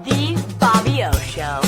The Bobby O Show.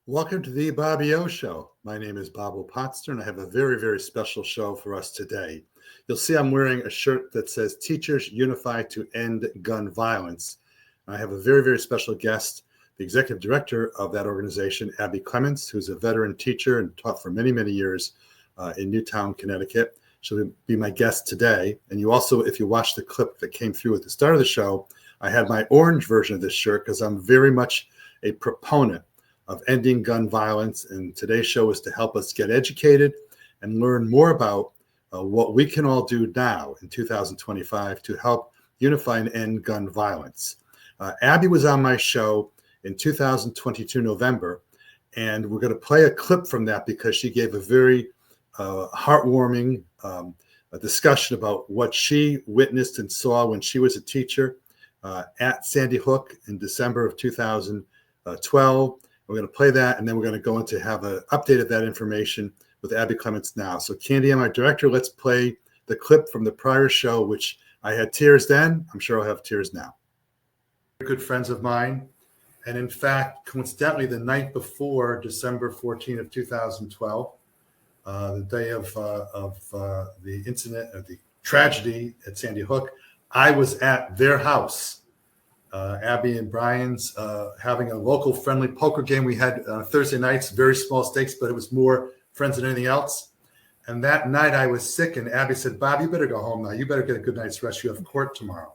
Welcome to the Bobby O Show. My name is Bob Opotster, and I have a very, very special show for us today. You'll see I'm wearing a shirt that says Teachers Unify to End Gun Violence. I have a very, very special guest, the executive director of that organization, Abbey Clements, who's a veteran teacher and taught for many, many years in Newtown, Connecticut. She'll be my guest today. And you also, if you watch the clip that came through at the start of the show, I had my orange version of this shirt because I'm very much a proponent of ending gun violence. And today's show is to help us get educated and learn more about what we can all do now in 2025 to help unify and end gun violence. Abbey was on my show in 2022 November, and we're going to play a clip from that because she gave a very heartwarming discussion about what she witnessed and saw when she was a teacher at Sandy Hook in December of 2012. We're going to play that, and then we're going to go into have an update of that information with Abbey Clements now. So Candy, I'm our director. Let's play the clip from the prior show, which I had tears then. I'm sure I'll have tears now. Good friends of mine. And in fact, coincidentally, the night before December 14 of 2012, the day of the incident, of the tragedy at Sandy Hook, I was at their house. Abbey and Brian's having a local friendly poker game we had Thursday nights, very small stakes, but it was more friends than anything else. And that night I was sick, and Abbey said, Bob, you better go home now. You better get a good night's rest. You have court tomorrow.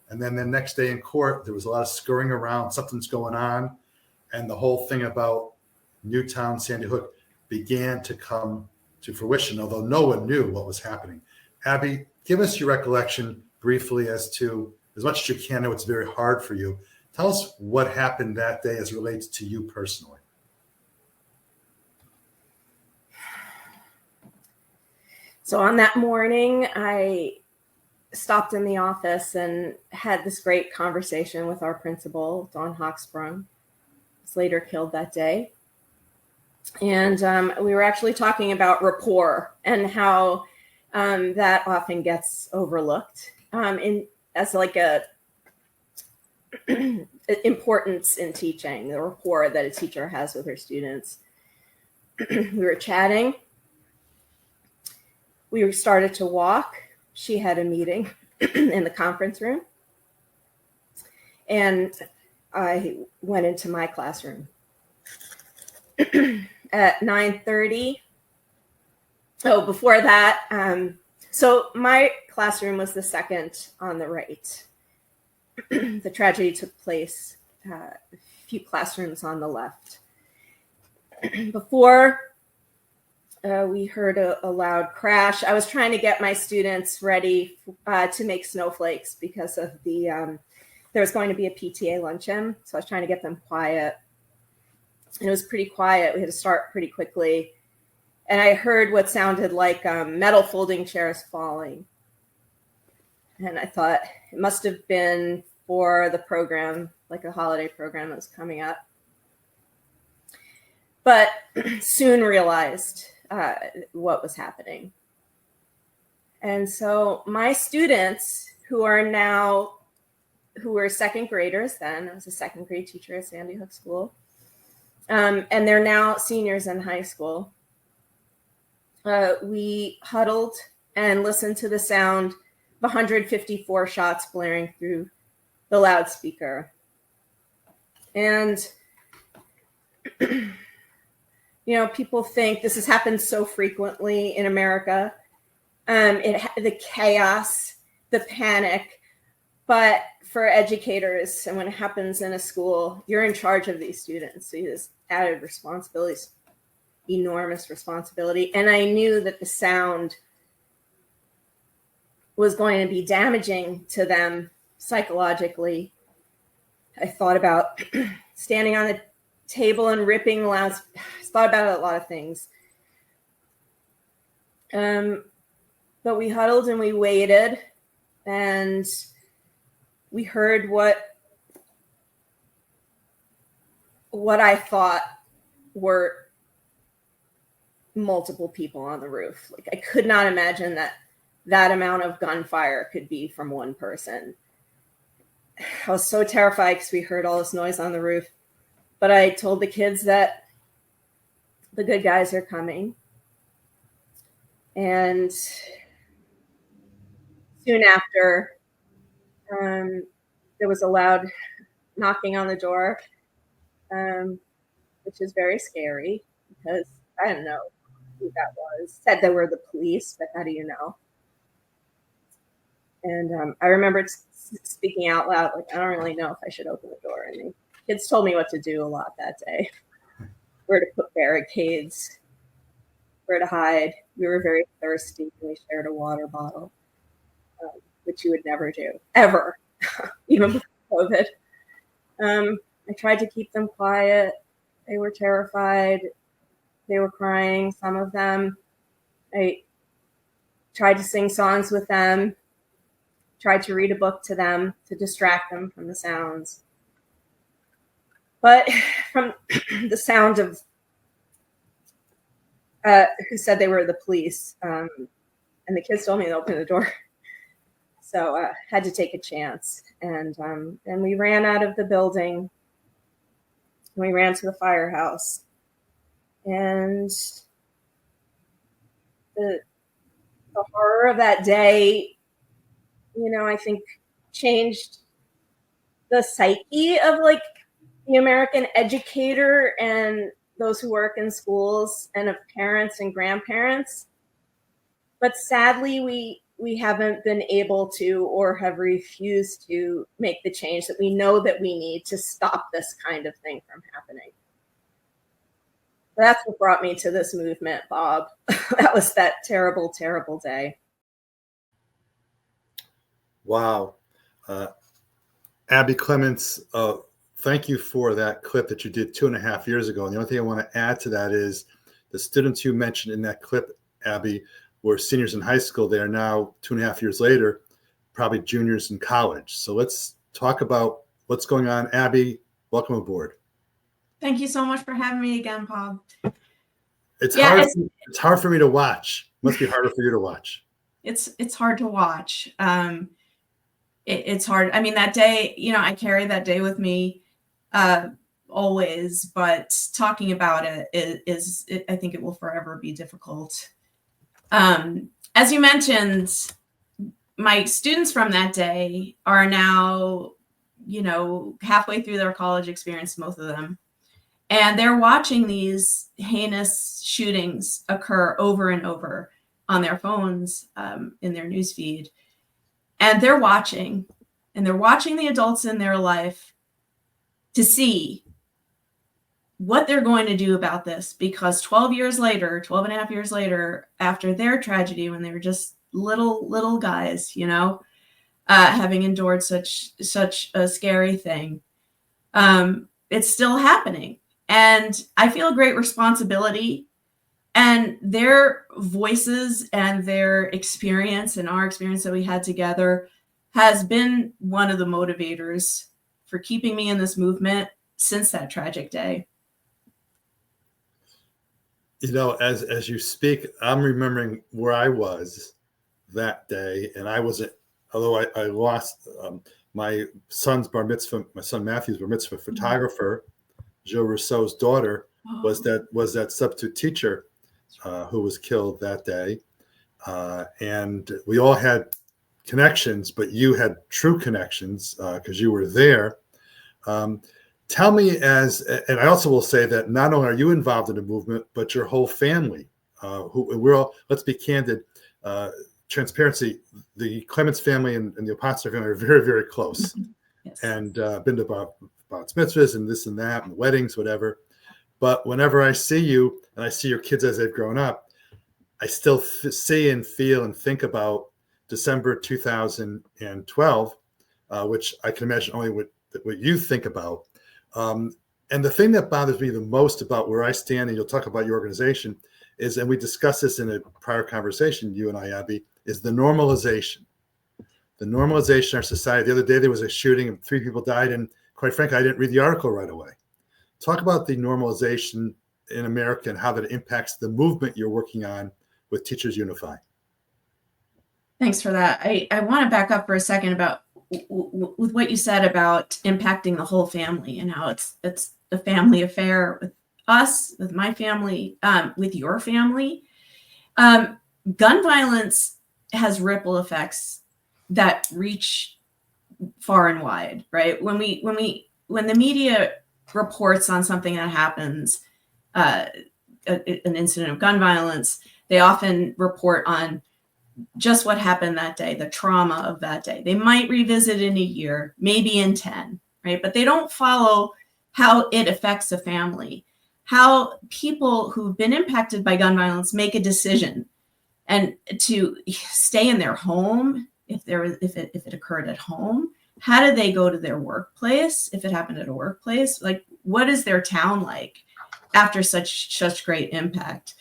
And then the next day in court, there was a lot of scurrying around. Something's going on. And the whole thing about Newtown, Sandy Hook began to come to fruition, although no one knew what was happening. Abbey, give us your recollection briefly as much as you can. I know it's very hard for you. Tell us what happened that day as it relates to you personally. So on that morning, I stopped in the office and had this great conversation with our principal, Dawn Hawksprung. He was later killed that day. And we were actually talking about rapport and how that often gets overlooked as like a importance in teaching, the rapport that a teacher has with her students. We were chatting. We started to walk. She had a meeting in the conference room. And I went into my classroom. At 9:30. Oh, before that, so my classroom was the second on the right. The tragedy took place a few classrooms on the left. Before we heard a loud crash, I was trying to get my students ready to make snowflakes because of there was going to be a PTA luncheon. So I was trying to get them quiet. And it was pretty quiet. We had to start pretty quickly. And I heard what sounded like metal folding chairs falling. And I thought it must have been for the program, like a holiday program that was coming up. But soon realized what was happening. And so my students who were second graders then, I was a second grade teacher at Sandy Hook School, and they're now seniors in high school. We huddled and listened to the sound of 154 shots blaring through the loudspeaker. And, people think this has happened so frequently in America. The chaos, the panic, but for educators, and when it happens in a school, you're in charge of these students. So you have this added responsibilities, enormous responsibility. And I knew that the sound was going to be damaging to them psychologically, I thought about standing on the table and ripping loud. I thought about a lot of things. But we huddled and we waited, and we heard what I thought were multiple people on the roof. Like, I could not imagine that amount of gunfire could be from one person. I was so terrified because we heard all this noise on the roof. But I told the kids that the good guys are coming. And soon after, there was a loud knocking on the door, which is very scary because I don't know who that was. Said they were the police, but how do you know? And I remember speaking out loud, like, I don't really know if I should open the door. And the kids told me what to do a lot that day. Where to put barricades, where to hide. We were very thirsty, and we shared a water bottle, which you would never do, ever, even before COVID. I tried to keep them quiet. They were terrified. They were crying, some of them. I tried to sing songs with them, tried to read a book to them to distract them from the sounds. But from the sound of who said they were the police, and the kids told me to open the door. So I had to take a chance. And we ran out of the building. We ran to the firehouse. And the horror of that day, I think changed the psyche of like the American educator and those who work in schools and of parents and grandparents. But sadly, we haven't been able to or have refused to make the change that we know that we need to stop this kind of thing from happening. That's what brought me to this movement, Bob. That was that terrible, terrible day. Wow. Abbey Clements, thank you for that clip that you did 2.5 years ago. And the only thing I want to add to that is the students you mentioned in that clip, Abbey, were seniors in high school. They are now 2.5 years later, probably juniors in college. So let's talk about what's going on. Abbey, welcome aboard. Thank you so much for having me again, Bob. It's hard for me to watch. Must be harder for you to watch. It's hard to watch. It's hard. I mean, that day, I carry that day with me always, but talking about it is I think it will forever be difficult. As you mentioned, my students from that day are now, halfway through their college experience, most of them. And they're watching these heinous shootings occur over and over on their phones, in their newsfeed. And they're watching the adults in their life to see what they're going to do about this. Because 12 and a half years later, after their tragedy, when they were just little guys, having endured such a scary thing, it's still happening. And I feel a great responsibility, and their voices and their experience and our experience that we had together has been one of the motivators for keeping me in this movement since that tragic day. As you speak, I'm remembering where I was that day, and I wasn't, although I lost my son's bar mitzvah, my son Matthew's bar mitzvah photographer, Joe Rousseau's daughter, was that substitute teacher who was killed that day. And we all had connections, but you had true connections because you were there. Tell me, and I also will say that not only are you involved in the movement, but your whole family, let's be candid, transparency, the Clements family and the Apostle family are very, very close. Yes. And been to about mitzvahs and this and that and weddings, whatever. But whenever I see you and I see your kids as they've grown up, I still see and feel and think about December 2012, which I can imagine only what you think about. And the thing that bothers me the most about where I stand, and you'll talk about your organization, is, and we discussed this in a prior conversation, you and I, Abbey, is the normalization. The normalization in our society. The other day there was a shooting and 3 people died, and quite frankly, I didn't read the article right away. Talk about the normalization in America and how that impacts the movement you're working on with Teachers Unify. Thanks for that. I want to back up for a second about with what you said about impacting the whole family and how it's a family affair with us, with my family, with your family. Gun violence has ripple effects that reach far and wide, right? When the media reports on something that happens, an incident of gun violence, they often report on just what happened that day, the trauma of that day. They might revisit in a year, maybe in 10, right? But they don't follow how it affects a family, how people who've been impacted by gun violence make a decision and to stay in their home if it occurred at home. How do they go to their workplace if it happened at a workplace? Like, what is their town like after such great impact?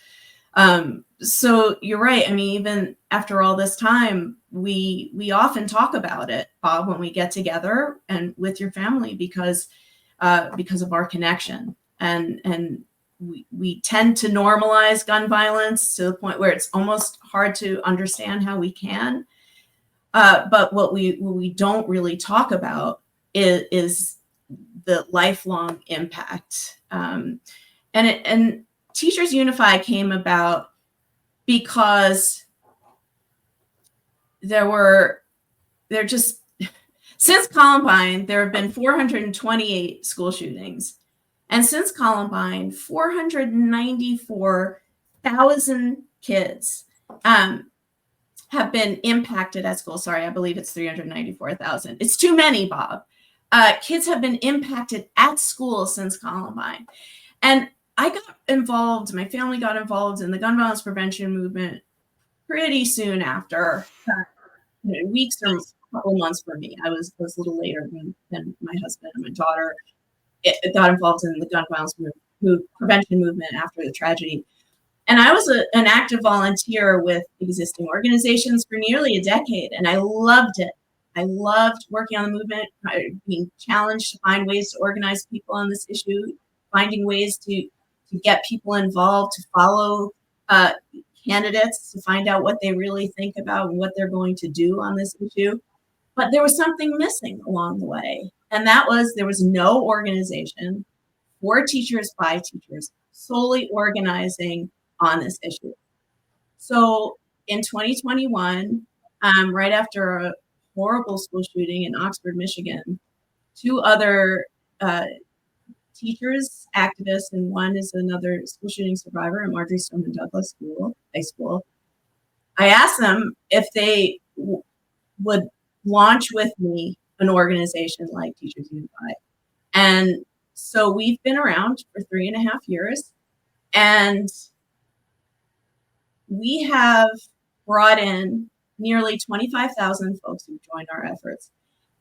So you're right. I mean, even after all this time, we often talk about it, Bob, when we get together and with your family because of our connection, and we tend to normalize gun violence to the point where it's almost hard to understand how we can. But what we don't really talk about is the lifelong impact. And Teachers Unify came about because since Columbine, there have been 428 school shootings. And since Columbine, 494,000 kids have been impacted at school. Sorry, I believe it's 394,000. It's too many, Bob. Kids have been impacted at school since Columbine. And I got involved, my family got involved in the gun violence prevention movement pretty soon after, weeks or a couple months for me. I was a little later than my husband and my daughter. It got involved in the gun violence prevention movement after the tragedy. And I was an active volunteer with existing organizations for nearly a decade, and I loved it. I loved working on the movement, being challenged to find ways to organize people on this issue, finding ways to get people involved, to follow candidates, to find out what they really think about and what they're going to do on this issue. But there was something missing along the way. And that was, there was no organization for teachers by teachers solely organizing on this issue. So in 2021, right after a horrible school shooting in Oxford, Michigan, 2 other teachers, activists, and one is another school shooting survivor at Marjorie Stoneman Douglas High School. I asked them if they would launch with me an organization like Teachers Unify. And so we've been around for 3.5 years, and we have brought in nearly 25,000 folks who joined our efforts.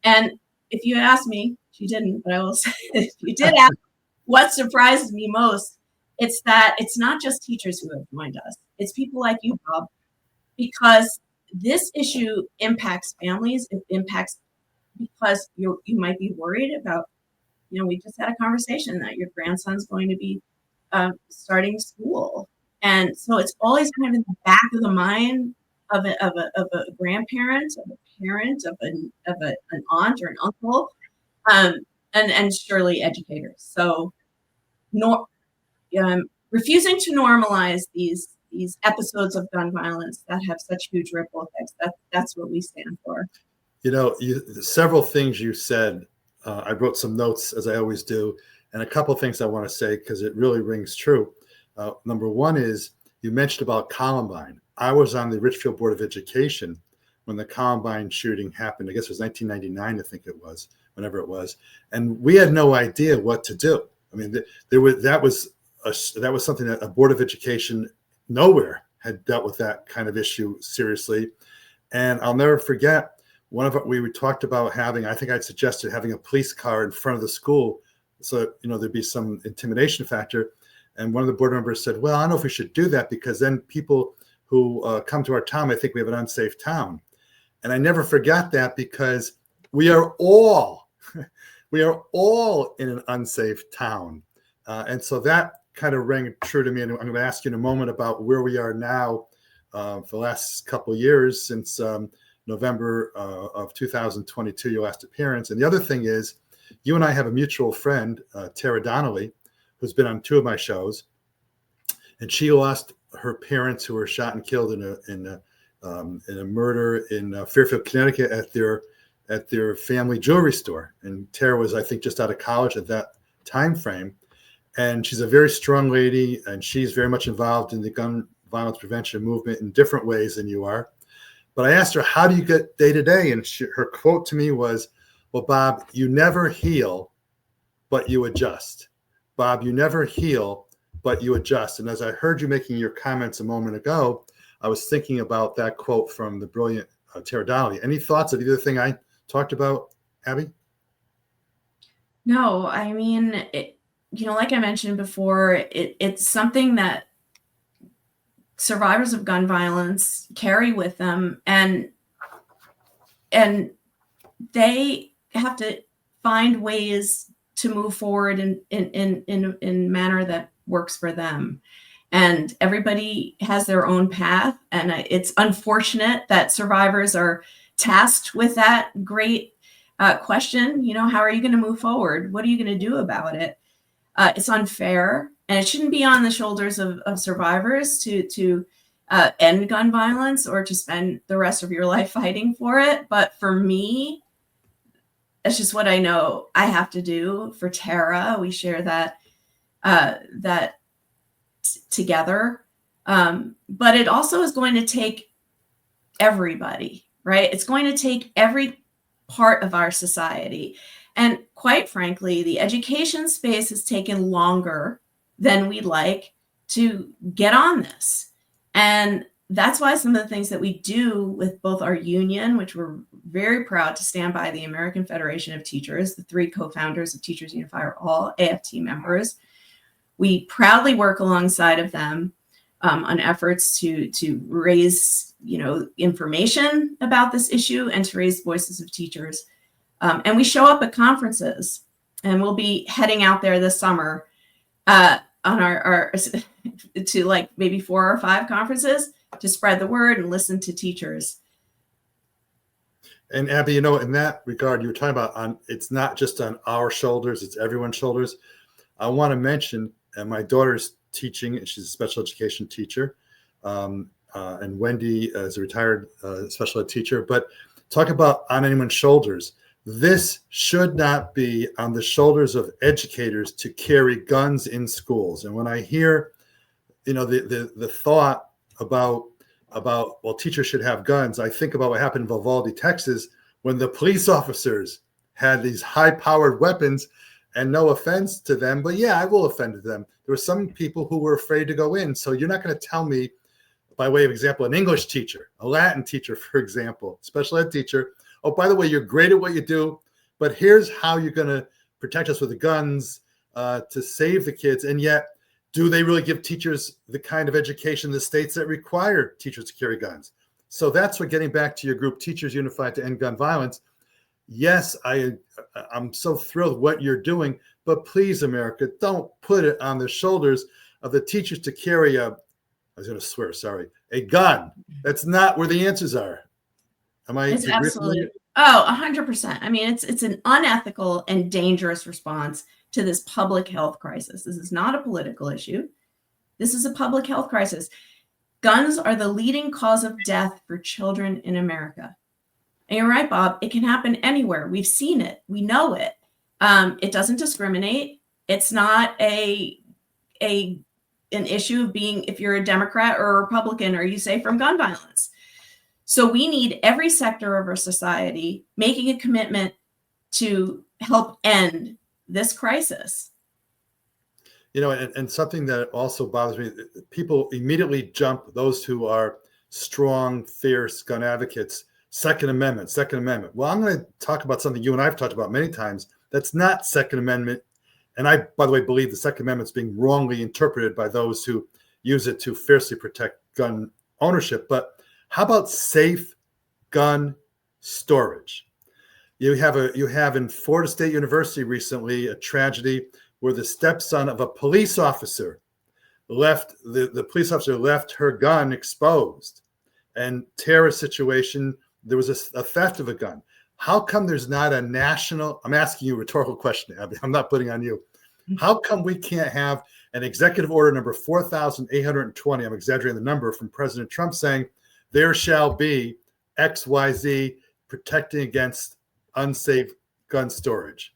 And if you ask me, she didn't, but I will say, if you did ask what surprises me most, it's that it's not just teachers who have joined us. It's people like you, Bob, because this issue impacts families. It impacts because you might be worried about, we just had a conversation that your grandson's going to be starting school. And so it's always kind of in the back of the mind of a grandparent, of a parent, of an aunt or an uncle, and surely educators. So refusing to normalize these episodes of gun violence that have such huge ripple effects, that's what we stand for. Several things you said, I wrote some notes as I always do, and a couple of things I want to say because it really rings true. Number one is you mentioned about Columbine. I was on the Richfield Board of Education when the Columbine shooting happened. I guess it was 1999, I think it was, whenever it was. And we had no idea what to do. I mean, that was something that a Board of Education nowhere had dealt with that kind of issue seriously. And I'll never forget we talked about having, I think I'd suggested having a police car in front of the school, so there'd be some intimidation factor. And one of the board members said, well, I don't know if we should do that, because then people who come to our town, I think we have an unsafe town. And I never forgot that, because we are all in an unsafe town. And so that kind of rang true to me. And I'm going to ask you in a moment about where we are now for the last couple of years, since November of 2022, your last appearance. And the other thing is, you and I have a mutual friend, Tara Donnelly, who's been on 2 of my shows. And she lost her parents, who were shot and killed in a murder in Fairfield, Connecticut, at their family jewelry store. And Tara was, I think, just out of college at that time frame. And she's a very strong lady, and she's very much involved in the gun violence prevention movement in different ways than you are. But I asked her, how do you get day to day? And her quote to me was, well, Bob, you never heal, but you adjust. Bob, you never heal, but you adjust. And as I heard you making your comments a moment ago, I was thinking about that quote from the brilliant Tara Donnelly. Any thoughts of either thing I talked about, Abby? No, I mean, like I mentioned before, it's something that survivors of gun violence carry with them, and they have to find ways to move forward in a manner that works for them. And everybody has their own path. And it's unfortunate that survivors are tasked with that great question. How are you going to move forward? What are you going to do about it? It's unfair, and it shouldn't be on the shoulders of survivors to end gun violence or to spend the rest of your life fighting for it. But for me, that's just what I know I have to do. For Tara, we share that together. But it also is going to take everybody, right? It's going to take every part of our society. And quite frankly, the education space has taken longer than we'd like to get on this. And that's why some of the things that we do with both our union, which we're very proud to stand by the American Federation of Teachers, the 3 co-founders of Teachers Unify are all AFT members. We proudly work alongside of them on efforts to raise, information about this issue and to raise voices of teachers. And we show up at conferences, and we'll be heading out there this summer on our to like maybe 4 or 5 conferences to spread the word and listen to teachers. And Abby, in that regard, you were talking about it's not just on our shoulders, it's everyone's shoulders. I want to mention, my daughter's teaching, and she's a special education teacher, and Wendy is a retired special ed teacher, but talk about on anyone's shoulders. This should not be on the shoulders of educators to carry guns in schools. And when I hear, the thought about well, teachers should have guns, I think about what happened in Uvalde, Texas, when the police officers had these high-powered weapons. And no offense to them, but yeah, I will offend them. There were some people who were afraid to go in. So you're not going to tell me, by way of example, an English teacher, a Latin teacher, for example, special ed teacher, oh, by the way, you're great at what you do, but here's how you're going to protect us with the guns to save the kids. And yet, do they really give teachers the kind of education in the states that require teachers to carry guns? So that's what, getting back to your group, Teachers Unified to End Gun Violence. Yes, I'm so thrilled what you're doing, but please, America, don't put it on the shoulders of the teachers to carry a gun. That's not where the answers are. Am I? It's absolutely. 100%. I mean, it's an unethical and dangerous response to this public health crisis. This is not a political issue. This is a public health crisis. Guns are the leading cause of death for children in America. And you're right, Bob, it can happen anywhere. We've seen it. We know it. It doesn't discriminate. It's not an issue of being, if you're a Democrat or a Republican, or you say from gun violence. So we need every sector of our society making a commitment to help end this crisis. And something that also bothers me, people immediately jump, those who are strong, fierce gun advocates Second Amendment, Second Amendment. Well, I'm going to talk about something you and I have talked about many times. That's not Second Amendment. And I, by the way, believe the Second Amendment is being wrongly interpreted by those who use it to fiercely protect gun ownership. But how about safe gun storage? You have in Florida State University recently a tragedy where the stepson of a police officer left her gun exposed, and terrorist situation. There was a theft of a gun. How come there's not a national? I'm asking you a rhetorical question, Abby. I'm not putting on you. How come we can't have an executive order number 4,820? I'm exaggerating the number, from President Trump saying there shall be XYZ protecting against unsafe gun storage.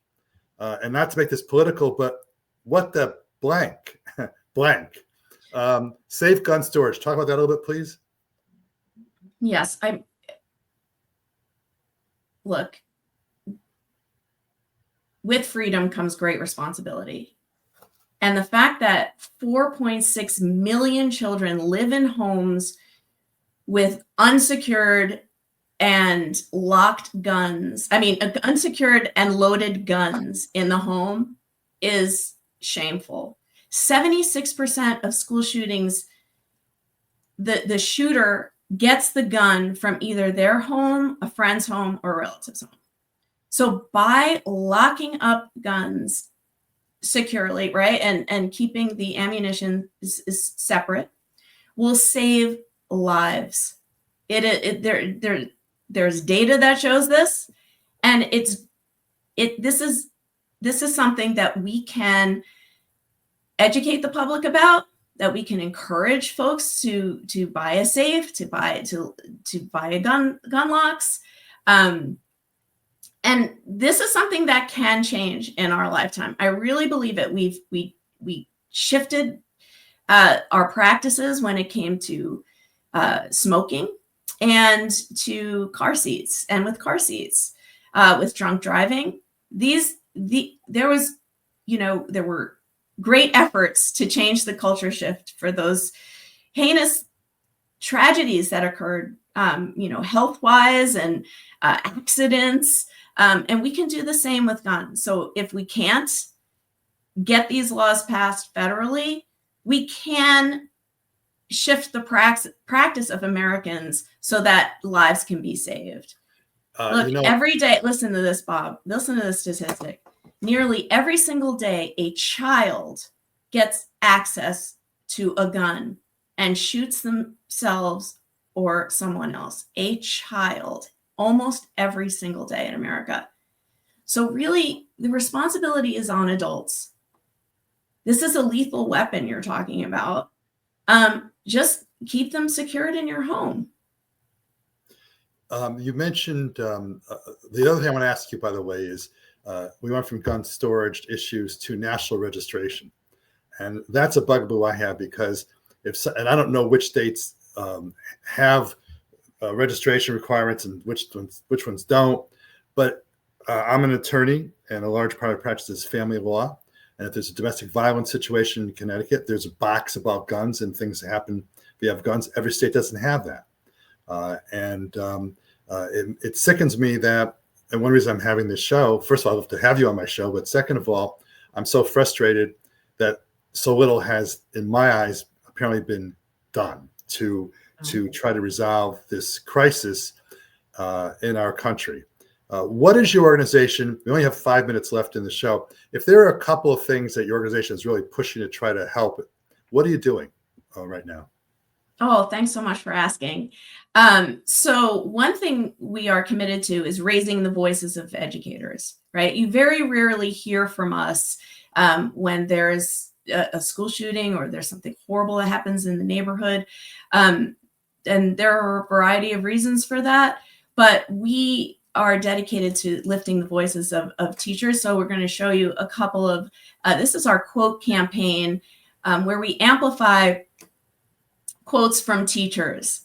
And not to make this political, but what the blank, safe gun storage. Talk about that a little bit, please. Yes, look, with freedom comes great responsibility. And the fact that 4.6 million children live in homes with unsecured and locked guns, unsecured and loaded guns in the home is shameful. 76% of school shootings, the shooter gets the gun from either their home, a friend's home, or a relative's home. So by locking up guns securely, right, and keeping the ammunition is separate, will save lives. There's data that shows this, and this is something that we can educate the public about, that we can encourage folks to buy a safe, to buy a gun locks. And this is something that can change in our lifetime. I really believe it. We shifted our practices when it came to smoking and to car seats, and with car seats, with drunk driving. There were great efforts to change the culture shift for those heinous tragedies that occurred, health-wise and accidents. And we can do the same with guns. So if we can't get these laws passed federally, we can shift the practice of Americans so that lives can be saved. Look, every day, listen to this, Bob. Listen to this statistic. Nearly every single day, a child gets access to a gun and shoots themselves or someone else. A child, almost every single day in America. So really, the responsibility is on adults. This is a lethal weapon you're talking about. Just keep them secured in your home. You mentioned the other thing I want to ask you, by the way, is we went from gun storage issues to national registration. And that's a bugaboo I have, because and I don't know which states have registration requirements and which ones don't, but I'm an attorney, and a large part of practice is family law. And if there's a domestic violence situation in Connecticut, there's a box about guns and things that happen if you have guns. Every state doesn't have that. It sickens me that, and one reason I'm having this show, first of all, I love to have you on my show, but second of all, I'm so frustrated that so little has, in my eyes, apparently been done to try to resolve this crisis in our country. What is your organization? We only have 5 minutes left in the show. If there are a couple of things that your organization is really pushing to try to help, what are you doing right now? Oh, thanks so much for asking. So one thing we are committed to is raising the voices of educators, right? You very rarely hear from us when there's a school shooting or there's something horrible that happens in the neighborhood. And there are a variety of reasons for that, but we are dedicated to lifting the voices of teachers. So we're going to show you a couple of, this is our quote campaign, where we amplify quotes from teachers.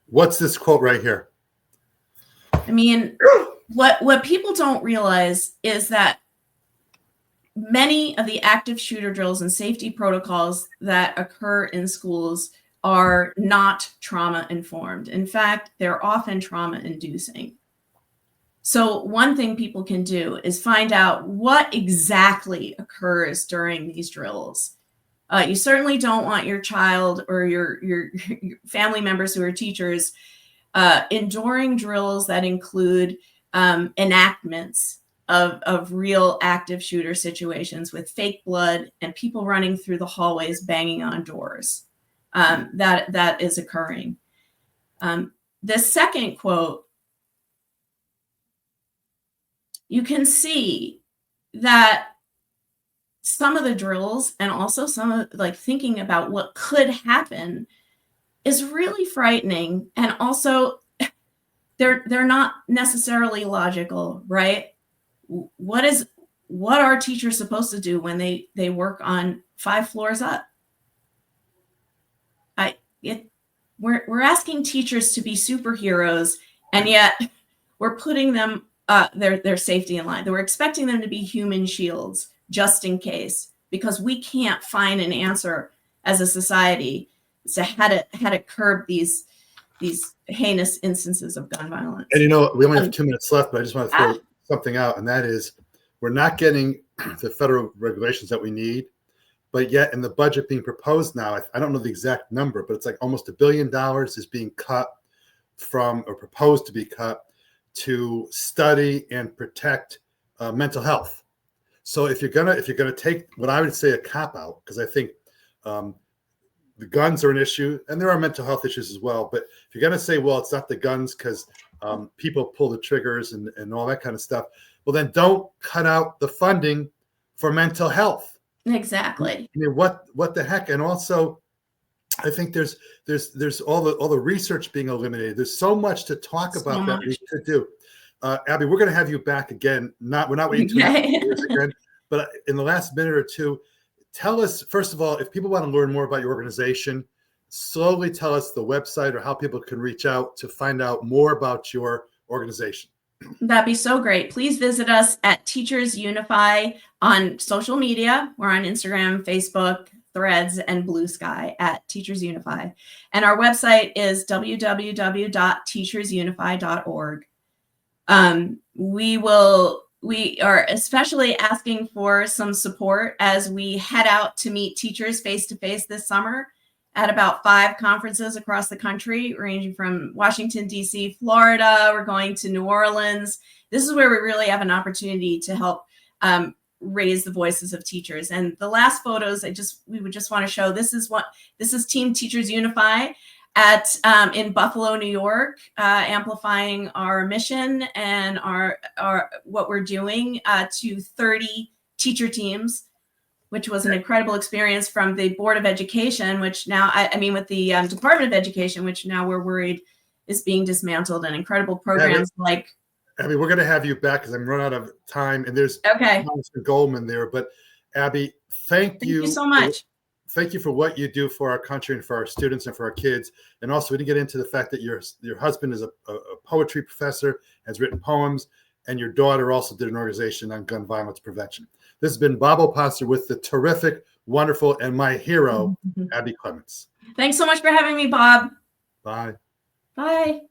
What's this quote right here? I mean, what people don't realize is that many of the active shooter drills and safety protocols that occur in schools are not trauma informed. In fact, they're often trauma inducing. So one thing people can do is find out what exactly occurs during these drills. You certainly don't want your child or your family members who are teachers enduring drills that include enactments of real active shooter situations with fake blood and people running through the hallways banging on doors. That is occurring. The second quote, you can see that some of the drills and also some of like thinking about what could happen is really frightening, and also they're not necessarily logical, right? What are teachers supposed to do when they work on 5 floors up? We're asking teachers to be superheroes, and yet we're putting them their safety in line. We're expecting them to be human shields just in case, because we can't find an answer as a society to how to curb these heinous instances of gun violence. And we only have 2 minutes left, but I just want to throw something out, and that is we're not getting the federal regulations that we need, but yet in the budget being proposed now, I don't know the exact number, but it's like almost $1 billion is being cut from, or proposed to be cut, to study and protect mental health. So if you're gonna take what I would say a cop out, because I think the guns are an issue, and there are mental health issues as well. But if you're gonna say, well, it's not the guns because people pull the triggers and all that kind of stuff, well, then don't cut out the funding for mental health. Exactly. I mean, what the heck? And also, I think there's all the research being eliminated. There's so much to talk about that we could do. Abbey, we're going to have you back again. We're not waiting 2 years again, but in the last minute or two, tell us, first of all, if people want to learn more about your organization, slowly tell us the website or how people can reach out to find out more about your organization. That'd be so great. Please visit us at Teachers Unify on social media. We're on Instagram, Facebook, Threads, and Blue Sky at Teachers Unify. And our website is www.teachersunify.org. We are especially asking for some support as we head out to meet teachers face-to-face this summer at about 5 conferences across the country, ranging from Washington, D.C., Florida. We're going to New Orleans. This is where we really have an opportunity to help raise the voices of teachers. And the last photos, we would just want to show, this is Team Teachers Unify in Buffalo, New York, amplifying our mission and our what we're doing to 30 teacher teams, which was an incredible experience from the Board of Education, which now, with the Department of Education, which now we're worried is being dismantled, and incredible programs like. Abbey, we're going to have you back because I'm running out of time, and there's Mr. Goldman there. But Abbey, thank you so much. Thank you for what you do for our country and for our students and for our kids. And also, we didn't get into the fact that your husband is a poetry professor, has written poems, and your daughter also did an organization on gun violence prevention. This has been Bob Opatzer with the terrific, wonderful, and my hero, Abbey Clements. Thanks so much for having me, Bob. Bye. Bye.